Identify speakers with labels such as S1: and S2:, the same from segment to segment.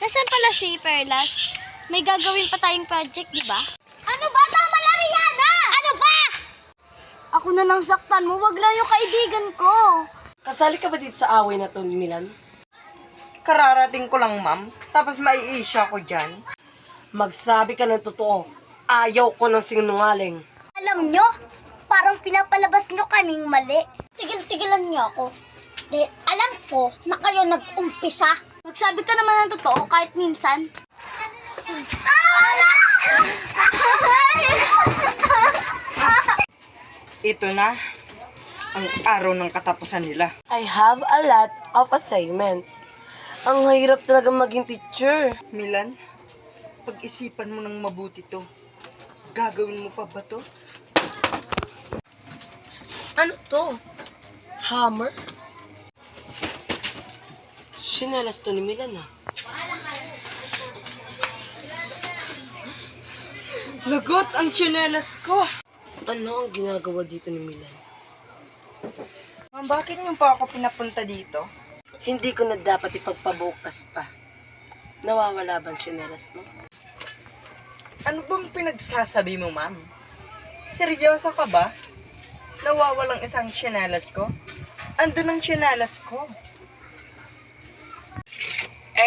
S1: Nasaan pala si Perlas? May gagawin pa tayong project, di ba? Ano ba? Tama lang, Rihanna! Ano ba? Ako na nang saktan mo, wag lang yung kaibigan ko.
S2: Kasali ka ba dito sa away na to ni Milan?
S3: Kararating ko lang, ma'am. Tapos maiisya ko dyan.
S2: Magsabi ka ng totoo. Ayaw ko ng sinungaling.
S1: Alam nyo, parang pinapalabas nyo kaming mali. Tigil-tigilan nyo ako. Dahil alam ko na kayo nag-umpisa. Magsabi ka naman ng totoo kahit minsan.
S3: Ito na ang araw ng katapusan nila.
S2: I have a lot of assignment. Ang hirap talaga maging teacher.
S3: Milan, pag-isipan mo ng mabuti to. Gagawin mo pa ba to?
S2: Ano to? Hammer? Sinelas to ni Milan ah.
S3: Lagot ang tsinelas ko!
S2: Ano ang ginagawa dito ni Milan?
S3: Ma'am, bakit niyo pa ako pinapunta dito?
S2: Hindi ko na dapat ipagpabukas pa. Nawawala bang sinelas mo?
S3: Ano bang pinagsasabi mo, ma'am? Seryoso ka ba? Nawawalang isang tsinelas ko? Andun ang tsinelas ko.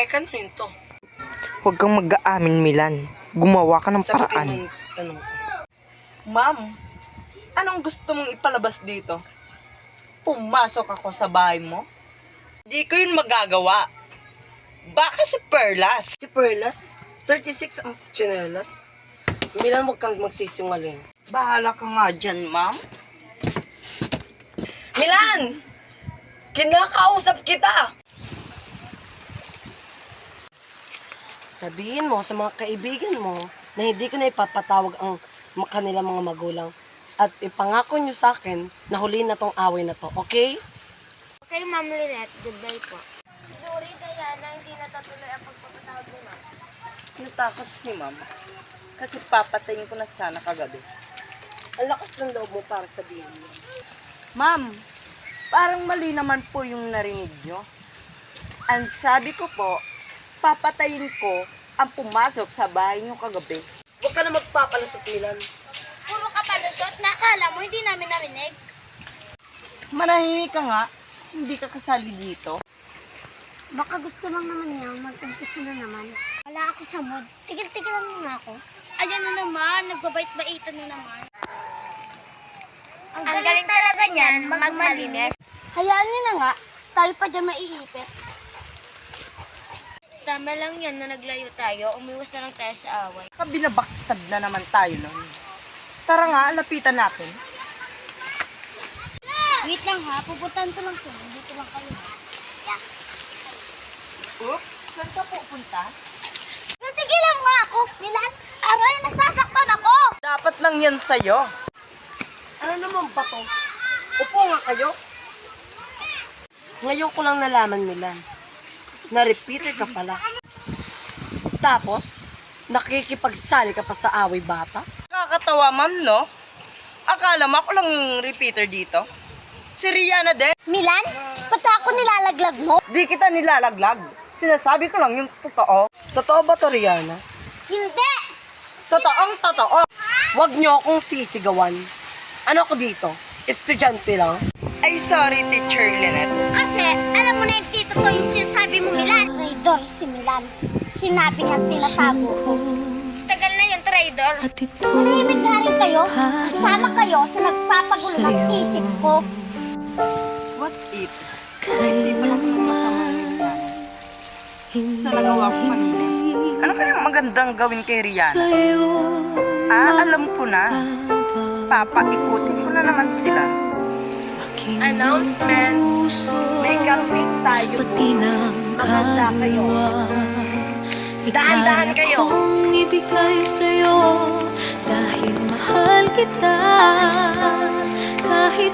S2: Kanuhin to?
S3: Huwag kang mag-aamin, Milan. Gumawa ka ng
S2: Sagutin mo
S3: paraan.
S2: yung tanong ko.
S3: Ma'am, anong gusto mong ipalabas dito? Pumasok ako sa bahay mo? Di ko yun magagawa. Baka si Perlas.
S2: Si Perlas? 36 ang sinelas? Milan, huwag kang magsisingaling.
S3: Bahala ka nga dyan, ma'am.
S2: Milan! Kinakausap kita! Sabihin mo sa mga kaibigan mo na hindi ko na ipapatawag ang kanilang mga magulang at ipangako nyo sa akin na huli na tong away na to, okay?
S1: Okay, Ma'am Lynette. Goodbye po. Sorry, Diana. Hindi natatuloy ang pagpapatawag mo, ma'am.
S3: Natakot si ma'am. Kasi papatayin ko na sana kagabi.
S2: Ang lakas ng loob mo para sabihin mo.
S3: Ma'am, parang mali naman po yung narinig nyo. Ang sabi ko po, papatayin ko ang pumasok sa bahay nyo kagabi.
S2: Huwag ka na magpapalasot, Milan.
S1: Puro ka palusot. Nakala mo, hindi namin narinig.
S3: Manahimik ka nga, hindi ka kasali dito.
S1: Baka gusto lang naman niya mag-umpisa na naman. Wala ako sa mood. Tigil-tigilan mo nga ako. Ayan na naman. Nagbabait-baitan na naman. Ang galing talaga niyan, magmalinis. Hayaan niyo na nga. Tayo pa dyan maiipit. Tama lang yan na naglayo tayo. Umiwas na lang tayo sa away.
S3: Kabinabakstab na naman tayo nun. Tara nga, lapitan natin.
S1: Wait lang ha. Pupuntahan ko lang siya. Dito lang kami.
S3: Oops, saan ka pupunta?
S1: Natigilan nga ako. Milan, aray, nasasaktan ako.
S3: Dapat lang yan sa'yo.
S2: Ano naman ba to? Upo nga kayo. Ngayon ko lang nalaman, Milan. Na-repeater ka pala. Tapos, nakikipagsali ka pa sa away bata?
S3: Nakakatawa, ma'am, no? Akala mo ako lang yung repeater dito. Si Rihanna din.
S1: Milan, pati ako nilalaglag mo?
S3: Di kita nilalaglag. Sinasabi ko lang yung totoo.
S2: Totoo ba to, Rihanna?
S1: Hindi.
S3: Totoong totoo.
S2: Huwag niyo akong sisigawan. Ano ako dito? Estudyante lang.
S3: Ay, sorry, Teacher Lynette.
S1: Kasi, alam mo na yung tito ko yung sinasabi mo, Milan. Traidor si Milan. Sinabi niya tinatago ko. Tagal na yung traidor. Manahimik nga rin kayo. Kasama kayo sa nagpapagulo ng isip ko.
S3: What if? Naisipan ako ng masama ni Rihanna. Sa nagawa ko kanina. Ano kayang magandang gawin kay Rihanna? Alam ko na. Papaikutin ko na naman sila. Announcement! May camping tayo po. Maganda kayo. Dahan-dahan kayo.
S4: Kung ibigay sa'yo dahil mahal kita kahit